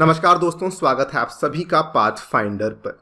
नमस्कार दोस्तों, स्वागत है आप सभी का पाथफाइंडर पर।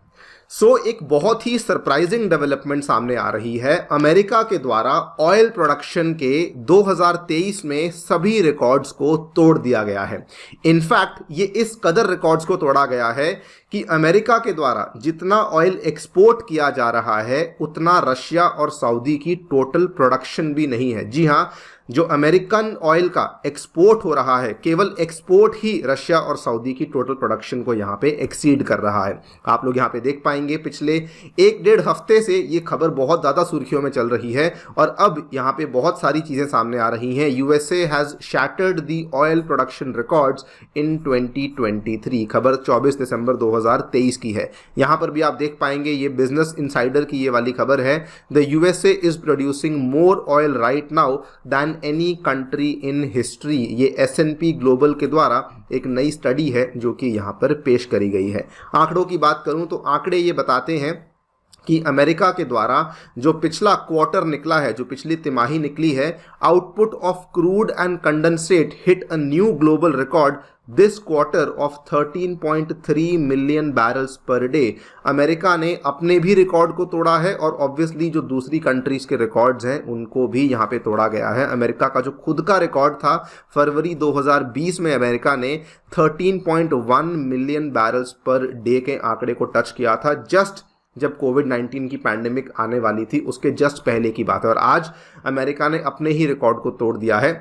एक बहुत ही सरप्राइजिंग डेवलपमेंट सामने आ रही है। अमेरिका के द्वारा ऑयल प्रोडक्शन के 2023 में सभी रिकॉर्ड्स को तोड़ दिया गया है। इनफैक्ट ये इस कदर रिकॉर्ड्स को तोड़ा गया है कि अमेरिका के द्वारा जितना ऑयल एक्सपोर्ट किया जा रहा है उतना रशिया और सऊदी की टोटल प्रोडक्शन भी नहीं है। जी हाँ, जो अमेरिकन ऑयल का एक्सपोर्ट हो रहा है, केवल एक्सपोर्ट ही रशिया और सऊदी की टोटल प्रोडक्शन को यहाँ पे एक्सीड कर रहा है। आप लोग यहाँ पे देख पाएंगे पिछले एक डेढ़ हफ्ते से ये खबर बहुत ज़्यादा सुर्खियों में चल रही है और अब यहाँ पे बहुत सारी चीज़ें सामने आ रही हैं। USA has shattered the oil production records in 2023। खबर 24 दिसंबर 2023 की है। यहाँ पर भी आप देख पाएंगे, ये बिजनेस इनसाइडर की ये वाली खबर है। The USA is producing more oil right now than any country in history. ये S&P ग्लोबल के द्वारा एक नई स्टडी है जो कि यहाँ पर पेश करी गई है। आंकड़ों की बात करूँ तो आंकड़े ये बताते हैं कि अमेरिका के द्वारा जो पिछला क्वार्टर निकला है, जो पिछली तिमाही निकली है, output of crude and condensate hit a new global record this quarter of 13.3 million barrels per day. America ने अपने भी रिकॉर्ड को तोड़ा है और ऑब्वियसली जो दूसरी कंट्रीज के रिकॉर्ड्स हैं उनको भी यहाँ पे तोड़ा गया है। अमेरिका का जो खुद का रिकॉर्ड था, फरवरी 2020 में अमेरिका ने 13.1 मिलियन बैरल्स पर डे के आंकड़े को टच किया था, जस्ट जब कोविड-19 की पैंडेमिक आने वाली थी उसके जस्ट पहले की बात है। और आज अमेरिका ने अपने ही रिकॉर्ड को तोड़ दिया है।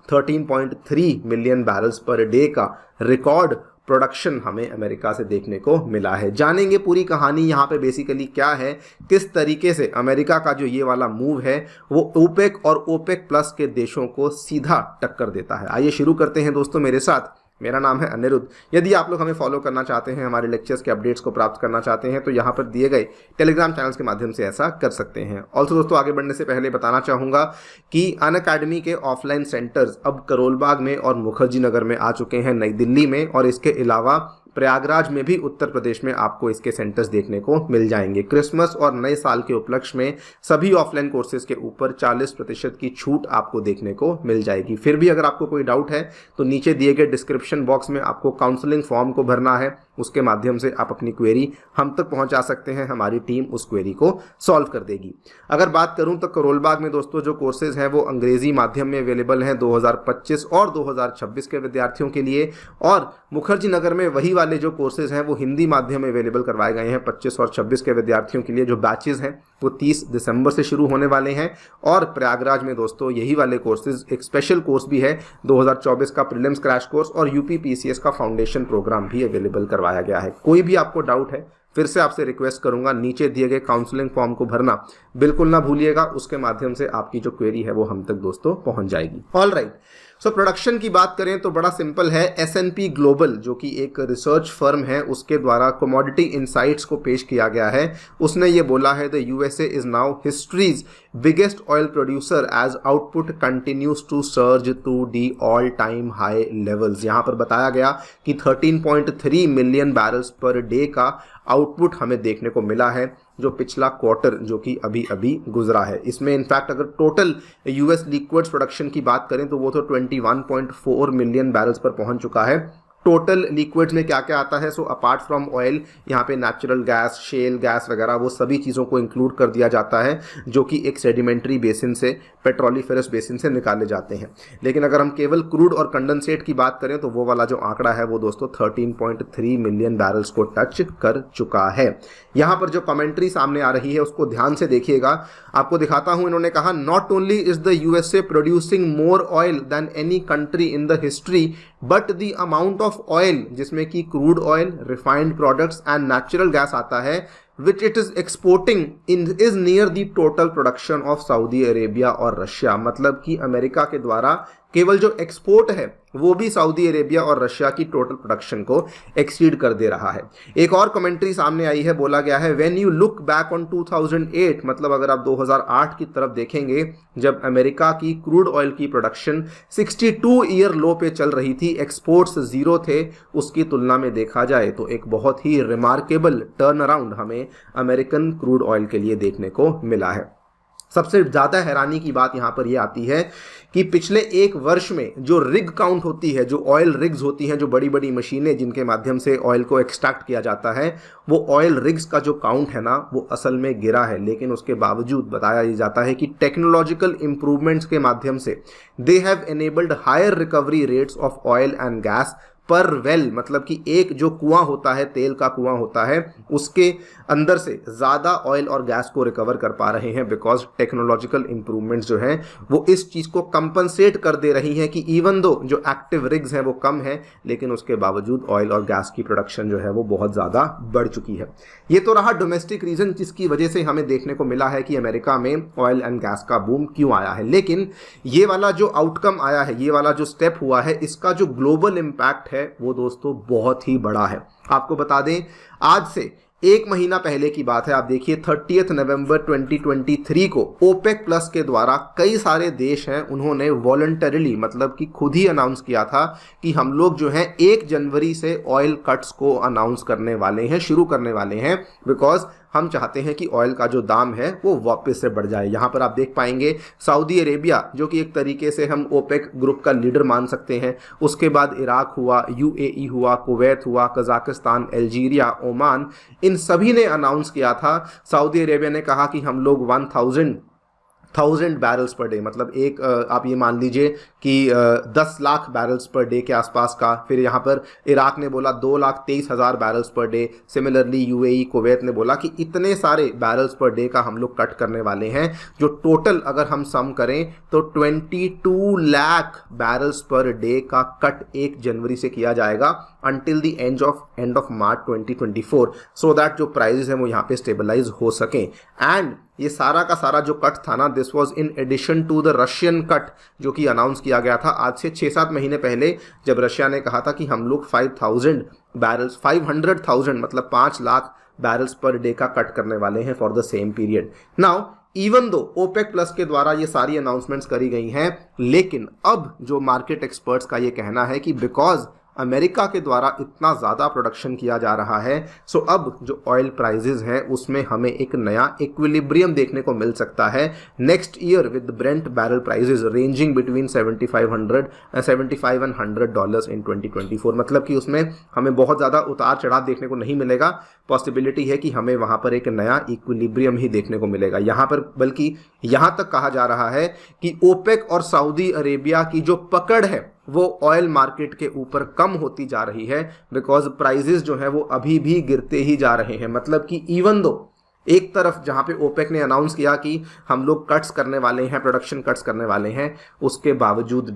13.3 मिलियन बैरल्स पर डे का रिकॉर्ड प्रोडक्शन हमें अमेरिका से देखने को मिला है। जानेंगे पूरी कहानी यहाँ पे बेसिकली क्या है, किस तरीके से अमेरिका का जो ये वाला मूव है वो ओपेक और ओपेक प्लस के देशों को सीधा टक्कर देता है। आइए शुरू करते हैं दोस्तों मेरे साथ। मेरा नाम है अनिरुद्ध। यदि आप लोग हमें फॉलो करना चाहते हैं, हमारे लेक्चर्स के अपडेट्स को प्राप्त करना चाहते हैं तो यहाँ पर दिए गए टेलीग्राम चैनल्स के माध्यम से ऐसा कर सकते हैं। ऑल्सो दोस्तों, आगे बढ़ने से पहले बताना चाहूँगा कि अनअकैडमी के ऑफलाइन सेंटर्स अब करोलबाग में और मुखर्जी नगर में आ चुके हैं, नई दिल्ली में, और इसके अलावा प्रयागराज में भी उत्तर प्रदेश में आपको इसके सेंटर्स देखने को मिल जाएंगे। क्रिसमस और नए साल के उपलक्ष्य में सभी ऑफलाइन कोर्सेज के ऊपर 40% की छूट आपको देखने को मिल जाएगी। फिर भी अगर आपको कोई डाउट है तो नीचे दिए गए डिस्क्रिप्शन बॉक्स में आपको काउंसलिंग फॉर्म को भरना है, उसके माध्यम से आप अपनी क्वेरी हम तक पहुंचा सकते हैं। हमारी टीम उस क्वेरी को सॉल्व कर देगी। अगर बात करूं तो करोलबाग में दोस्तों जो कोर्सेज हैं वो अंग्रेजी माध्यम में अवेलेबल हैं 2025 और 2026 के विद्यार्थियों के लिए, और मुखर्जी नगर में वही वाले जो कोर्सेज हैं वो हिंदी माध्यम में अवेलेबल करवाए गए हैं 25 और 26 के विद्यार्थियों के लिए। जो बैचेज हैं वो 30 दिसंबर से शुरू होने वाले हैं। और प्रयागराज में दोस्तों यही वाले कोर्सेज, एक स्पेशल कोर्स भी है 2024 का प्रीलिम्स क्रैश कोर्स और यूपी पीसीएस का फाउंडेशन प्रोग्राम भी अवेलेबल करवाया गया है। कोई भी आपको डाउट है, फिर से आपसे रिक्वेस्ट करूंगा, नीचे दिए गए काउंसलिंग फॉर्म को भरना बिल्कुल ना भूलिएगा। उसके माध्यम से आपकी जो क्वेरी है वो हम तक दोस्तों पहुंच जाएगी। ऑल राइट, सो प्रोडक्शन की बात करें तो बड़ा सिंपल है। S&P ग्लोबल जो कि एक रिसर्च फर्म है, उसके द्वारा कमोडिटी इनसाइट्स को पेश किया गया है। उसने ये बोला है, the USA is now history's biggest oil producer as output continues to surge to the all time high levels. यहाँ पर बताया गया कि 13.3 मिलियन बैरल्स पर डे का आउटपुट हमें देखने को मिला है जो पिछला क्वार्टर जो कि अभी अभी गुजरा है। इसमें इनफैक्ट अगर टोटल यूएस लिक्विड्स प्रोडक्शन की बात करें तो वो तो 21.4 मिलियन बैरल्स पर पहुंच चुका है। टोटल लिक्विड्स में क्या क्या आता है, सो अपार्ट फ्रॉम ऑयल यहाँ पे नेचुरल गैस, शेल गैस वगैरह वो सभी चीज़ों को इंक्लूड कर दिया जाता है जो कि एक सेडिमेंट्री बेसिन से, पेट्रोलिफेरस बेसिन से निकाले जाते हैं। लेकिन अगर हम केवल क्रूड और कंडेंसेट की बात करें तो वो वाला जो आंकड़ा है वो दोस्तों 13.3 मिलियन बैरल्स को टच कर चुका है। यहाँ पर जो कमेंट्री सामने आ रही है उसको ध्यान से देखिएगा, आपको दिखाता हूँ। इन्होंने कहा, not only is the USA producing more oil than any country in the history but the amount of oil, जिसमें कि crude oil, refined products and natural gas आता है, which it is exporting is near the total production of Saudi Arabia और Russia. मतलब कि America के द्वारा केवल जो एक्सपोर्ट है वो भी सऊदी अरेबिया और रशिया की टोटल प्रोडक्शन को एक्सीड कर दे रहा है। एक और कमेंट्री सामने आई है, बोला गया है, when you look back on 2008, मतलब अगर आप 2008 की तरफ देखेंगे जब अमेरिका की क्रूड ऑयल की प्रोडक्शन 62 ईयर लो पे चल रही थी, एक्सपोर्ट्स जीरो थे, उसकी तुलना में देखा जाए तो एक बहुत ही रिमार्केबल टर्न अराउंड हमें अमेरिकन क्रूड ऑयल के लिए देखने को मिला है। सबसे ज़्यादा हैरानी की बात यहाँ पर यह आती है कि पिछले एक वर्ष में जो रिग काउंट होती है, जो ऑयल रिग्स होती हैं, जो बड़ी बड़ी मशीनें जिनके माध्यम से ऑयल को एक्सट्रैक्ट किया जाता है, वो ऑयल रिग्स का जो काउंट है ना, वो असल में गिरा है। लेकिन उसके बावजूद बताया जाता है कि टेक्नोलॉजिकल इंप्रूवमेंट्स के माध्यम से they have enabled higher recovery rates of oil and gas per well, मतलब कि एक जो कुआं होता है, तेल का कुआं होता है, उसके अंदर से ज़्यादा ऑयल और गैस को रिकवर कर पा रहे हैं, बिकॉज टेक्नोलॉजिकल इंप्रूवमेंट्स जो हैं वो इस चीज़ को कंपनसेट कर दे रही हैं कि इवन दो जो एक्टिव रिग्स हैं वो कम है, लेकिन उसके बावजूद ऑयल और गैस की प्रोडक्शन जो है वो बहुत ज़्यादा बढ़ चुकी है। ये तो रहा डोमेस्टिक रीज़न जिसकी वजह से हमें देखने को मिला है कि अमेरिका में ऑयल एंड गैस का बूम क्यों आया है। लेकिन ये वाला जो आउटकम आया है, ये वाला जो स्टेप हुआ है, इसका जो ग्लोबल इम्पैक्ट है वो दोस्तों बहुत ही बड़ा है। आपको बता दें, आज से एक महीना पहले की बात है, आप देखिए 30 नवंबर 2023 को ओपेक प्लस के द्वारा कई सारे देश हैं, उन्होंने वॉलंटरीली, मतलब कि खुद ही अनाउंस किया था कि हम लोग जो हैं 1 जनवरी से ऑयल कट्स को अनाउंस करने वाले हैं, शुरू करने वाले हैं, बिकॉज हम चाहते हैं कि ऑयल का जो दाम है वो वापस से बढ़ जाए। यहाँ पर आप देख पाएंगे सऊदी अरेबिया, जो कि एक तरीके से हम ओपेक ग्रुप का लीडर मान सकते हैं, उसके बाद इराक हुआ, यूएई हुआ, कुवैत हुआ, कजाकिस्तान, अल्जीरिया, ओमान, इन सभी ने अनाउंस किया था। सऊदी अरेबिया ने कहा कि हम लोग 1000 बैरल्स पर डे, मतलब एक आप ये मान लीजिए कि 10 लाख बैरल्स पर डे के आसपास का। फिर यहाँ पर इराक ने बोला 2,23,000 barrels per day. Similarly UAE, Kuwait ने बोला कि इतने सारे बैरल्स पर डे का हम लोग कट करने वाले हैं, जो टोटल अगर हम सम करें तो 22 लाख बैरल्स पर डे का कट 1 जनवरी से किया जाएगा until the end of March 2024, so that जो प्राइजेस हैं वो यहाँ पे स्टेबलाइज हो सकें। एंड ये सारा का सारा जो कट था ना, this was in addition to the Russian cut, जो कि अनाउंस किया गया था आज से 6-7 महीने पहले, जब रशिया ने कहा था कि हम लोग 500,000 मतलब 5 लाख बैरल्स पर डे का कट करने वाले हैं for the same period. Now even though OPEC plus के द्वारा ये सारी अनाउंसमेंट्स करी गई हैं, लेकिन अब जो मार्केट एक्सपर्ट्स का ये कहना है कि बिकॉज अमेरिका के द्वारा इतना ज़्यादा प्रोडक्शन किया जा रहा है, सो अब जो ऑयल प्राइजेज हैं उसमें हमें एक नया इक्विलिब्रियम देखने को मिल सकता है next year with Brent barrel prices ranging between $75 and $100 in 2024। मतलब कि उसमें हमें बहुत ज़्यादा उतार चढ़ाव देखने को नहीं मिलेगा। पॉसिबिलिटी है कि हमें वहाँ पर एक नया इक्विलिब्रियम ही देखने को मिलेगा यहाँ पर। बल्कि यहाँ तक कहा जा रहा है कि ओपेक और सऊदी अरेबिया की जो पकड़ है वो ऑयल मार्केट के ऊपर कम होती जा रही है, बिकॉज प्राइजेस जो है वो अभी भी गिरते ही जा रहे हैं। मतलब कि इवन दो एक तरफ जहां पे ओपेक ने अनाउंस किया कि हम लोग कट्स करने वाले हैं, प्रोडक्शन कट्स करने वाले हैं, उसके बावजूद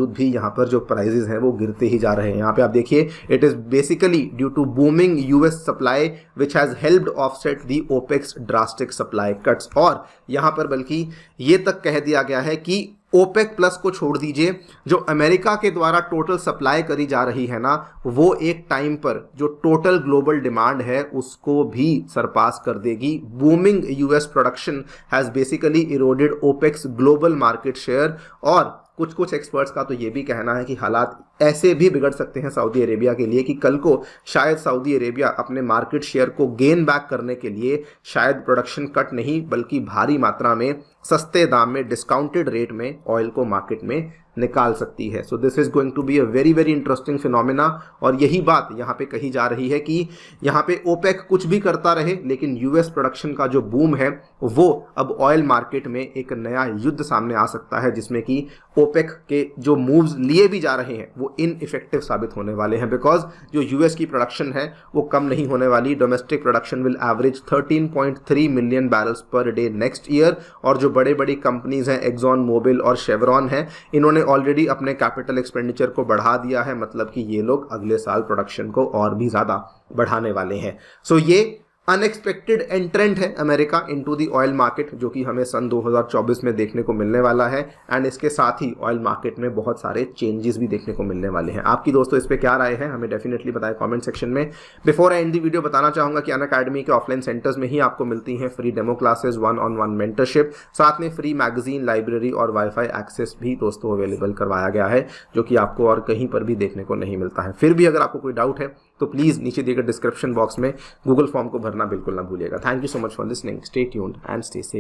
भी यहाँ पर जो प्राइजेस हैं वो गिरते ही जा रहे हैं। यहाँ पे आप देखिए, it is basically due to booming US supply which has helped offset the OPEC's drastic supply cuts. और यहाँ पर बल्कि ये तक कह दिया गया है कि ओपेक प्लस को छोड़ दीजिए, जो अमेरिका के द्वारा टोटल सप्लाई करी जा रही है ना, वो एक टाइम पर जो टोटल ग्लोबल डिमांड है उसको भी सरपास कर देगी। Booming US production has basically eroded opex global market share. और कुछ एक्सपर्ट्स का तो ये भी कहना है कि हालात ऐसे भी बिगड़ सकते हैं सऊदी अरेबिया के लिए कि कल को शायद सऊदी अरेबिया अपने मार्केट शेयर को गेन बैक करने के लिए शायद प्रोडक्शन कट नहीं बल्कि भारी मात्रा में सस्ते दाम में डिस्काउंटेड रेट में ऑयल को मार्केट में निकाल सकती है। So this is going to be a very very interesting phenomena. और यही बात यहाँ पे कही जा रही है कि यहाँ पे ओपेक कुछ भी करता रहे, लेकिन यूएस प्रोडक्शन का जो बूम है वो अब ऑयल मार्केट में एक नया युद्ध सामने आ सकता है, जिसमें कि ओपेक के जो मूव्स लिए भी जा रहे हैं वो इनइफेक्टिव साबित होने वाले हैं, बिकॉज जो यूएस की प्रोडक्शन है वो कम नहीं होने वाली। Domestic production will average 13.3 million barrels per day next year. और जो बड़े बड़ी कंपनीज हैं, एक्सॉन मोबिल और शेवरॉन हैं, इन्होंने ऑलरेडी अपने कैपिटल एक्सपेंडिचर को बढ़ा दिया है। मतलब कि ये लोग अगले साल प्रोडक्शन को और भी ज़्यादा बढ़ाने वाले हैं। सो ये अनएक्सपेक्टेड एंट्रेंट है America into the oil market, जो कि हमें सन 2024 में देखने को मिलने वाला है। एंड इसके साथ ही ऑयल मार्केट में बहुत सारे चेंजेस भी देखने को मिलने वाले हैं। आपकी दोस्तों इस पे क्या राय है हमें डेफिनेटली बताएं कमेंट सेक्शन में। Before I and the video बताना चाहूँगा कि अनअकैडमी के ऑफलाइन सेंटर्स में ही आपको मिलती हैं free demo classes, 1-on-1 mentorship, साथ में फ्री मैगजीन, लाइब्रेरी और वाईफाई एक्सेस भी दोस्तों अवेलेबल करवाया गया है, जो कि आपको और कहीं पर भी देखने को नहीं मिलता है। फिर भी अगर आपको कोई डाउट है तो प्लीज़ नीचे दिए गए डिस्क्रिप्शन बॉक्स में गूगल फॉर्म को भरना बिल्कुल ना भूलिएगा। Thank you so much for listening, stay tuned and stay safe.